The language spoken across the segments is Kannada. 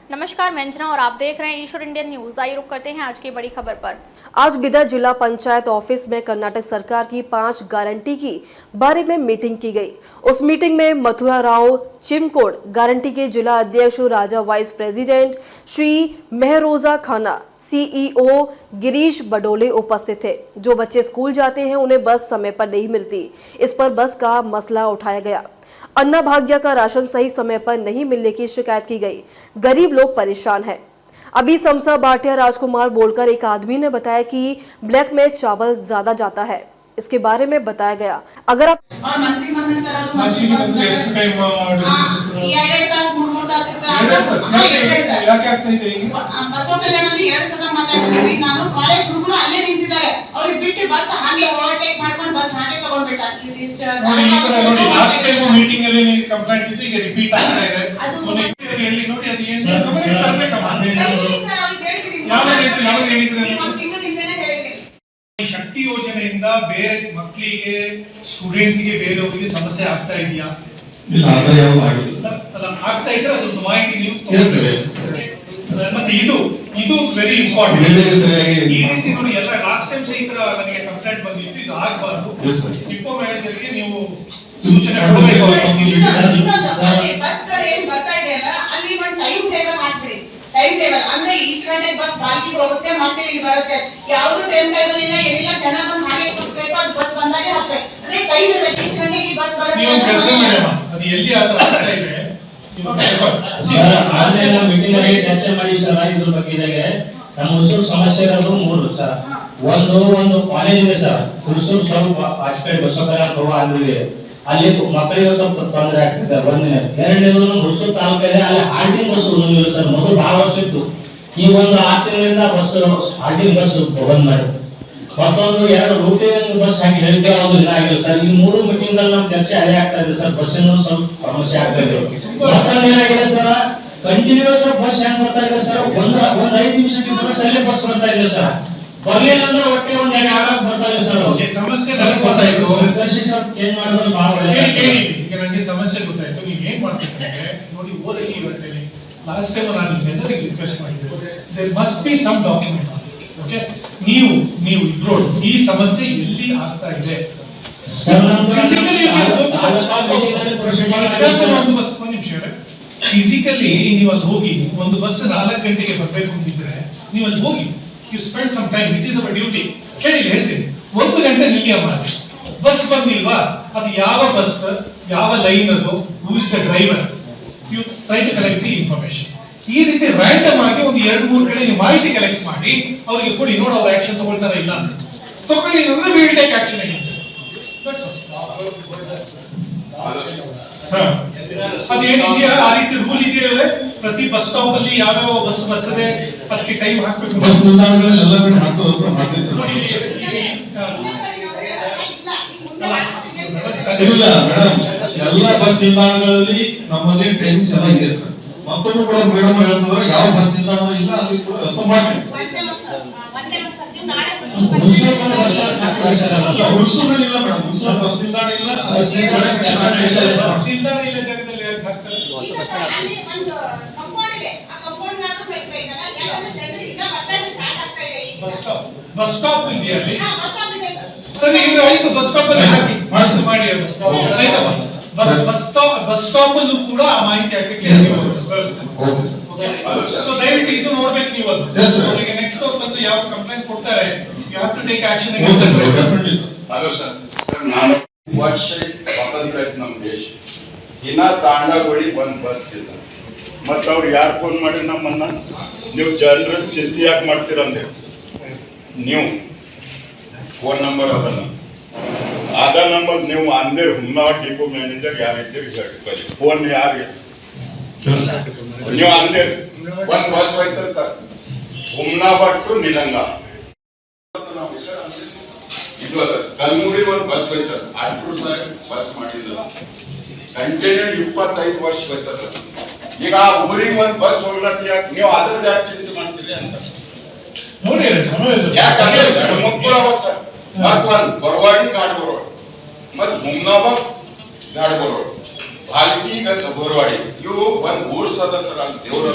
नमस्कार, मैं अंजना और आप देख रहे हैं ईश्वर इंडियन न्यूज। आइए रुक करते हैं आज की बड़ी खबर पर। आज बिदर जिला पंचायत ऑफिस में कर्नाटक सरकार की 5 गारंटी की बारे में मीटिंग की गई। उस मीटिंग में मथुरा राव चिमकोड गारंटी के जिला अध्यक्ष राजा वाइस प्रेसिडेंट श्री मेहरोजा खाना, सीईओ गिरीश बडोले उपस्थित थे। जो बच्चे स्कूल जाते हैं उन्हें बस समय पर नहीं मिलती, इस पर बस का मसला उठाया गया। अन्ना भाग्य का राशन सही समय पर नहीं मिलने की शिकायत की गई। गरीब लोग परेशान हैं। अभी समसा भाटिया राजकुमार बोलकर एक आदमी ने बताया कि ब्लैक में चावल ज्यादा जाता है। इसके बारे में बताया गया, अगर आप ಶಕ್ತಿ ಯೋಜನೆಯಿಂದ ಬೇರೆ ಮಕ್ಕಳಿಗೆ ಸ್ಟೂಡೆಂಟ್ಸ್ ಗೆ ಬೇರೆಯವರಿಗೆ ಸಮಸ್ಯೆ ಆಗ್ತಾ ಇದೆಯಾ? ಇಲ್ಲ, ಅದು ಯಾವ ಆಗಿಲ್ಲ. ಅಲ್ಲ, ಆಗ್ತಾ ಇದ್ರೆ ಅದೊಂದು ಮಾಹಿತಿ ನೀವು ಮತ್ತೆ ಇದು ವೆರಿ ಇಂಪಾರ್ಟೆಂಟ್. ಈ ರೀತಿ ನೋಡಿ, ಎಲ್ಲ ಲಾಸ್ಟ್ ಟೈಮ್ ಸಹಿತ ನನಗೆ ಕಂಪ್ಲೇಂಟ್ ಬಂದಿತ್ತು, ಇದು ಆಗಬಾರ್ದು. ಡಿಪೋ ಮ್ಯಾನೇಜರ್ಗೆ ನೀವು ಸೂಚನೆ ಕೊಡಬೇಕು. ಟೈಮ್ ಟೇಬಲ್ ಅಂದ್ರೆ ಇಷ್ಟು ಗಂಟೆಗೆ ಬಸ್ ಬಾಲ್ಕಿಗೆ ಹೋಗುತ್ತೆ, ಮತ್ತೆ ಇಲ್ಲಿ ಬರುತ್ತೆ. ಯಾವುದು ಟೈಮ್ ಟೇಬಲ್ ಇಲ್ಲ, ಏನಿಲ್ಲ. ಜನ ಬಂದು ಹಾಗೆ ಕೂತ್ಬೇಕು, ಅದು ಬಸ್ ಬಂದಾಗೆ ಹಾಕ್ಬೇಕು. ಅಂದ್ರೆ ಟೈಮ್ ಟೇಬಲ್ ಇಷ್ಟು ಗಂಟೆಗೆ ಬಸ್ ಬರುತ್ತೆ. ನೀವು ಕೆಲಸ ಮಾಡಿ ಅದು ಎಲ್ಲಿ ಆತರ ಆಗ್ತಾ ಇದೆ. ಆನ್ಲೈನ್ ಮೀಟಿಂಗ್ ಅಲ್ಲಿ ಚರ್ಚೆ ಮಾಡಿ ಸರ್. ಇದ್ರ ಬಗ್ಗೆ ನಮ್ಮ ಹುಡುಗರು ಸಮಸ್ಯೆ ಇರೋದು 3 ಸರ್. ಒಂದು ಕಾಲೇಜ್ ಇದೆ ಸರ್, ಹುಡುಗರು ಸ್ವಲ್ಪ ವಾಜಪೇಯಿ ಬಸವಕಲ್ಯಾಣ ಅಲ್ಲಿ ಮಕ್ಕಳಿಗೆ ಸ್ವಲ್ಪ ತೊಂದರೆ ಆಗ್ತಿದೆ. ಒಂದಿನ ಎರಡನೇದು ಹುಡುಗರು ತಾಲೂಕಲ್ಲಿ ಅಲ್ಲಿ ಹಾಲ್ಟಿಂಗ್ ಬಸ್ ಒಂದಿಲ್ಲ ಸರ್. ಮೊದಲು ಬಹಳ ವರ್ಷ ಇತ್ತು, ಈ ಒಂದು 6 ತಿಂಗಳಿಂದ ಬಸ್ ಹಾಲ್ಟಿಂಗ್ ಬಸ್ ಬಂದ್ ಮಾಡಿ. ಮತ್ತೊಂದು 2 ರೂಟಿಂಗ್ ಬಸ್ ಹಾಕಿ ಹೇಳಿದ್ರೆ ಅದು ಇಲ್ಲ ಆಗಿಲ್ಲ ಸರ್. ಈ 3 ಮೀಟಿಂಗ್ ಅಲ್ಲಿ ನಮ್ಮ ಚರ್ಚೆ ಅದೇ ಆಗ್ತಾ ಇದೆ ಸರ್. ಬಸ್ಸಿನ ಸ್ವಲ್ಪ ಸಮಸ್ಯೆ ಆಗ್ತಾ ಇದೆ. ಮತ್ತೊಂದು ಏನಾಗಿದೆ ಸರ್, ಕಂಟಿನ್ಯೂಸ್ ಬಸ್ ಹೆಂಗ್ ಬರ್ತಾ ಇದೆ ಸರ್, ಒಂದು 5 ನಿಮಿಷಕ್ಕಿಂತ ಸರಿ ಬಸ್ ಬರ್ತಾ ಇದೆ ಸರ್. ಬರ್ಲಿಲ್ಲ ಅಂದ್ರೆ ಒಟ್ಟೆ ಒಂದು 2 ಬರ್ತಾ ಇದೆ ಸರ್. ಸಮಸ್ಯೆ ನನಗೆ ಗೊತ್ತಾಯ್ತು, ಚೇಂಜ್ ಮಾಡೋದು ಬಹಳ ಒಳ್ಳೆಯದು. ಈಗ ನನಗೆ ಸಮಸ್ಯೆ ಗೊತ್ತಾಯ್ತು. ನೀವು ಏನ್ ಮಾಡ್ತಿದ್ರೆ ನೋಡಿ, ಓದಲಿ ಇವತ್ತಲ್ಲಿ ಲಾಸ್ಟ್ ಟೈಮ್ ನಾನು ಎಲ್ಲರಿಗೆ ರಿಕ್ವೆಸ್ಟ್ ಮಾಡಿದ್ದೆ, there must be some document. Okay, ನೀವು ಇಬ್ರು ಈ ಸಮಸ್ಯೆ ಎಲ್ಲಿ ಆಗ್ತಾ ಇದೆ ಫಿಸಿಕಲಿ ನೀವು ಅಲ್ಲಿ ಹೋಗಿ, ಒಂದು ಬಸ್ 4 ಗಂಟೆಗೆ ಬರಬೇಕು ಅಂತಿದ್ರೆ ನೀವು ಅಲ್ಲಿ ಹೋಗಿ, you spend some time, it is our duty. ಕೇಳಿ, ಹೇಳ್ತೀನಿ, 1 ಗಂಟೆ ನಿಲ್ಲಿಯ ಮಾಡಿ. ಬಸ್ ಬಂದಿಲ್ವಾ, ಅದು ಯಾವ ಬಸ್, ಯಾವ ಲೈನ್, ಅದು who is the driver, you try to collect the information. ಈ ರೀತಿ ರ್ಯಾಂಡಮ್ ಆಗಿ ಒಂದು 2-3 ಕಡೆ ನೀವು ಮಾಹಿತಿ ಕಲೆಕ್ಟ್ ಮಾಡಿ ಅವರಿಗೆ ಕೊಡಿ. ನೋಡಿ ಅವ್ರು ಆಕ್ಷನ್ ತಗೊಳ್ತಾರೆ, ಇಲ್ಲ ಅಂತ ತಗೊಳ್ಳಿ ಅಂದ್ರೆ we will take action against. ಅದೇನಿದೆಯಾ ಆ ರೀತಿ ರೂಲ್ ಇದೆಯಲ್ಲ, ಪ್ರತಿ ಬಸ್ ಸ್ಟಾಪ್ ಅಲ್ಲಿ ಯಾವ್ಯಾವ ಬಸ್ ಬರ್ತದೆ ಅದಕ್ಕೆ ಟೈಮ್ ಹಾಕ್ಬೇಕು. ಬಸ್ ನಿಲ್ದಾಣಗಳಲ್ಲಿ ಎಲ್ಲ ಕಡೆ ಹಾಕೋ ವ್ಯವಸ್ಥೆ ಮಾಡ್ತೀವಿ ಸರ್. ಇಲ್ಲ ಮೇಡಮ್, ಎಲ್ಲ ಬಸ್ ನಿಲ್ದಾಣಗಳಲ್ಲಿ ನಮ್ಮಲ್ಲಿ ಟೈಮಿಂಗ್ಸ್ ಎಲ್ಲ ಇದೆ ಸರ್. ಮತ್ತೊಂದು ಕೂಡ ಮೇಡಮ್ ಹೇಳ್ತಿದ್ರೆ ಯಾವ ಬಸ್ ನಿಲ್ದಾಣ ಇಲ್ಲ ಅಲ್ಲಿ ಕೂಡ ವ್ಯವಸ್ಥೆ ಮಾಡ್ತೀವಿ. ಹುಣಸೂರಲ್ಲಿ ಇಲ್ಲ ಮೇಡಮ್, ಹುಣಸೂರು ಬಸ್ ನಿಲ್ದಾಣ ಇಲ್ಲ, ಬಸ್ ನಿಲ್ದಾಣ ಇಲ್ಲ ಜಾಗದಲ್ಲಿ ಹಾಕ್ತಾರೆ. ಬಸ್ ಸ್ಟಾಪ್ ಇದೆಯಾ ಅಲ್ಲಿ? ಸರಿ, ಈಗ ಆಯ್ತು, ಬಸ್ ಸ್ಟಾಪ್ ಅಲ್ಲಿ ಹಾಕಿ ಮಾಡಿ. ಅದು ಆಯ್ತಮ್ಮ, ಬಸ್ ಸ್ಟಾಪ್ ಅಲ್ಲೂ ಕೂಡ ಆ ಮಾಹಿತಿ ಹಾಕಕ್ಕೆ ಸೊ ದಯವಿಟ್ಟು ಇದು ನೋಡ್ಬೇಕು ನೀವು. ಅದು ನೆಕ್ಸ್ಟ್ ಬಂದು ಯಾವ ಕಂಪ್ಲೇಂಟ್ ಕೊಡ್ತಾರೆ, you have to take action. Hello sir, ನಾನು ವರ್ಷ ಸ್ವಾತಂತ್ರ್ಯ ಆಯ್ತು ನಮ್ಮ ದೇಶ, ಇನ್ನ ತಾಂಡಗಳಿಗೆ ಒಂದು ಬಸ್ ಇಲ್ಲ. ಮತ್ತು ಅವ್ರು ಯಾರು ಫೋನ್ ಮಾಡಿ ನಮ್ಮನ್ನ, ನೀವು ಜನರ ಚಿಂತೆ ಯಾಕೆ ಮಾಡ್ತೀರಂದ್ರೆ, ನೀವು ಫೋನ್ ನಂಬರ್ ಅದನ್ನ ಆದ ನಂಬರ್ ನೀವು ಅಂದಿರ್ ಹುಮ್ನಾವ ಡಿಪೋ ಮ್ಯಾನೇಜರ್ ಯಾರಿದ್ದೀರಿ ಹೇಳಿ, ಫೋನ್ ಯಾರಿಗೆ ನೀವು ಅಂದಿರ್ ಒಂದು ಬಸ್ ಹೋಯ್ತಾರೆ ಸರ್, ಹುಮ್ನಾಬಾದ್ ಟು ನಿಲಂಗ. ಇದು ಅದ ಕಲ್ಮುರಿ ಒಂದು ಬಸ್ ಹೋಯ್ತಾರೆ, ಅಟ್ರು ಬಸ್ ಮಾಡಿಲ್ಲ. ಕಂಟಿನ್ಯೂ 25 ವರ್ಷ ಹೋಯ್ತಾರೆ. ಈಗ ಆ ಊರಿಗೆ ಒಂದು ಬಸ್ ಹೋಗ್ಲಕ್ಕೆ ಯಾಕೆ ನೀವು ಅದ್ರದ್ದು ಯಾಕೆ ಚಿಂತೆ ಮಾಡ್ತೀರಿ ಅಂತ ನೋಡಿ. ಯಾಕಂದ್ರೆ ಸರ್, ಬರವಾಡಿ ಗಾಡ್ ಬರವಾಡಿ ಮತ್ತು ಹುಮ್ನಾಬಾದ್ ಗಾಡ್ ಬರವಾಡಿ ಭಾಲ್ಕಿ ಬೋರವಾಡಿ ಇವು ಒಂದು ಊರ್ ಸದಸ್ಯರ ದೇವರ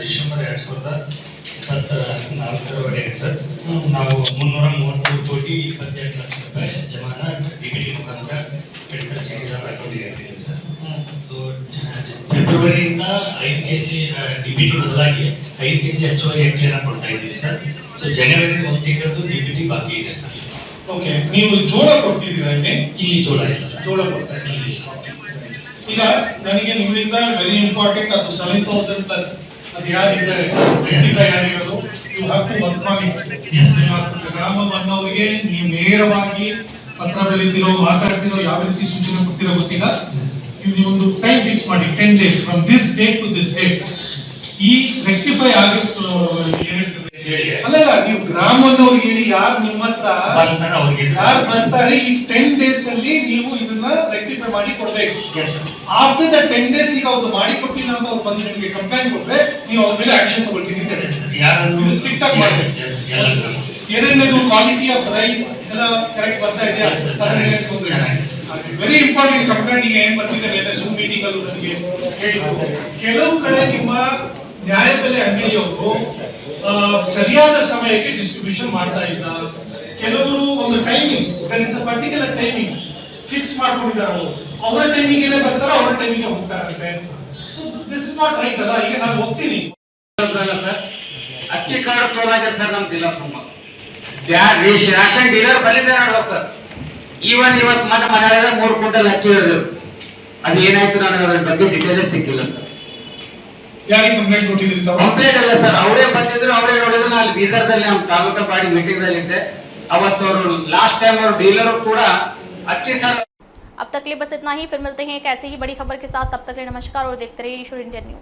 ಡಿಸೆಂಬರ್ 2024 ಸರ್ ನಾವು 333 ಕೋಟಿ 28 ಲಕ್ಷ ರೂಪಾಯಿ ಜಮಾನ ಡಿಬಿಟಿ ಮುಖಾಂತರ ಮೆಡಿಕಲ್ ಚೇಂಜರ್ ಅಕೌಂಟಿಗೆ ಹಾಕಿದ್ದೀವಿ ಸರ್. ಸೊ ಫೆಬ್ರವರಿಯಿಂದ 5 ಕೆಜಿ ಡಿಬಿಟಿ ಬದಲಾಗಿ 5 ಕೆಜಿ ಹೆಚ್ಚುವರಿ ಎಕ್ಲಿಯನ್ನ ಕೊಡ್ತಾ ಇದ್ದೀವಿ ಸರ್. ಸೊ ಜನವರಿ 1 ತಿಂಗಳದ್ದು ಡಿಬಿಟಿ ಬಾಕಿ ಇದೆ ಸರ್. ಓಕೆ, ನೀವು ಜೋಳ ಕೊಡ್ತಿದ್ದೀರಾ? ಇಲ್ಲಿ ಜೋಳ ಇಲ್ಲ ಸರ್. ಜೋಳ ಕೊಡ್ತಾ ಇದ್ದೀರಿ. ಈಗ ನನಗೆ ನಿಮ್ಮಿಂದ ವೆರಿ ಇಂಪಾರ್ಟೆಂಟ್ ಅದು 7,000 ಪ್ಲಸ್ ಅದು ಯಾರಿದ್ದಾರೆ ಯಾರಿರೋದು you have to work on it. ಗ್ರಾಮ ಅನ್ನೋರಿಗೆ ನೀವು ನೇರವಾಗಿ ಪತ್ರ ಬರೀತಿರೋ ಮಾತಾಡ್ತಿರೋ ಯಾವ ರೀತಿ ಸೂಚನೆ ಕೊಡ್ತಿರೋ ಗೊತ್ತಿಲ್ಲ. ನೀವೊಂದು ಟೈಮ್ ಫಿಕ್ಸ್ ಮಾಡಿ 10 days from this date to this date ಈ ರೆಕ್ಟಿಫೈ ಆಗಿತ್ತು. ಅಲ್ಲ, ನೀವು ಗ್ರಾಮದವ್ರಿಗೆ ಹೇಳಿ ಯಾರು ನಿಮ್ಮ ಹತ್ರ ಯಾರು ಬರ್ತಾರೆ ಈ 10 days ಅಲ್ಲಿ ನೀವು ಇದನ್ನ ರೆಕ್ಟಿಫೈ ಮಾಡಿ ಕೊಡ್ಬೇಕು. ಆಫ್ಟರ್ ದ 10 days ಈಗ ಅವ್ರು ಮಾಡಿ ಕೊಟ್ಟಿಲ್ಲ ಅಂತ ಅವ್ರು ಬಂದು ನಿಮಗೆ ಕಂಪ್ಲೇಂಟ್ ಕೊಟ್ರೆ ನೀವು ಅವ್ರ ಮೇಲೆ ಆಕ್ಷನ್ ತಗೊಳ್ತೀನಿ ಅಂತ ಹೇಳಿ ಸ್ಟ್ರಿಕ್ಟ್ ಆಗಿ ಮಾಡಿ. ಏನೇನದು ಕ್ವಾಲಿಟಿ ಆಫ್ ರೈಸ್ ಎಲ್ಲ ಕರೆಕ್ಟ್ ಬರ್ತಾ ಇದೆ. Very important. ಕಂಪ್ಲೇಂಟ್ ಏನ್ ಬರ್ತಿದ್ದಾರೆ ಸೂಮ್ ಮೀಟಿಂಗ್ ಅಲ್ಲೂ ನನಗೆ ಹೇಳಿದ್ರು. ಕೆಲವು ಕಡೆ ನಿಮ್ಮ ನ್ಯಾಯಬೆಲೆ ಅಂಗಡಿಯವರು ಸರಿಯಾದ ಸಮಯಕ್ಕೆ ಡಿಸ್ಟ್ರಿಬ್ಯೂಷನ್ ಮಾಡ್ತಾ ಇಲ್ಲ. ಕೆಲವರು ಒಂದು ಟೈಮಿಂಗ್ ಪರ್ಟಿಕ್ಯುಲರ್ ಟೈಮಿಂಗ್ ಫಿಕ್ಸ್ ಮಾಡ್ಕೊಂಡಿದ್ದಾರೆ. ಅವರ ಟೈಮಿಂಗ್ ಬರ್ತಾರೆ, ಅವರ ಟೈಮಿಂಗ್ ಹೋಗ್ತಾರೆ. So this is not right ಅಲ್ಲ. ಈಗ ನಾನು ಹೋಗ್ತೀನಿ ಅಕ್ಕಿ ಕಾರ್ಡ್ ತೋಲಾಗಿದೆ ಸರ್ ನಮ್ಮ ಜಿಲ್ಲಾ ತುಂಬ ರೇಷನ್ ಡೀಲರ್ ಬಂದಿದ್ದಾರೆ ಸರ್. ಇವತ್ತು ಮನೆಯೊಳಗೆ 3 ಕ್ವಿಂಟಲ್ ಅಕ್ಕಿ ಇರೋದು ಅದು ಏನಾಯ್ತು ನನಗೆ ಅದ್ರ ಬಗ್ಗೆ ಡೀಟೇಲ್ಸ್ ಸಿಕ್ಕಿಲ್ಲ ಸರ್. ಯಾರಿಗೆ ಕಂಪ್ಲೇಂಟ್ ಕೊಟ್ಟಿದ್ದೀರಿ? ಕಂಪ್ಲೇಂಟ್ ಅಲ್ಲ ಸರ್, ಅವರೇ ಬಂದಿದ್ರು, ಅವರೇ ನೋಡಿದ್ರು. ನಾನು ಬೀದರ್ದಲ್ಲಿ ನಮ್ಮ ತಾಲೂಕಾ ಪಾರ್ಟಿ ಮೀಟಿಂಗ್ ದಲ್ಲಿ ಇದ್ದೆ. ಅವತ್ತು ಅವರು ಲಾಸ್ಟ್ ಟೈಮ್ ಅವರು ಡೀಲರ್ ಕೂಡ ಅಕ್ಕಿ ಸರ್. अब तक के लिए बस इतना ही, फिर मिलते हैं एक ऐसी ही बड़ी खबर के साथ. तब तक के लिए नमस्कार और देखते रहिए ईश्वर इंडिया न्यूज.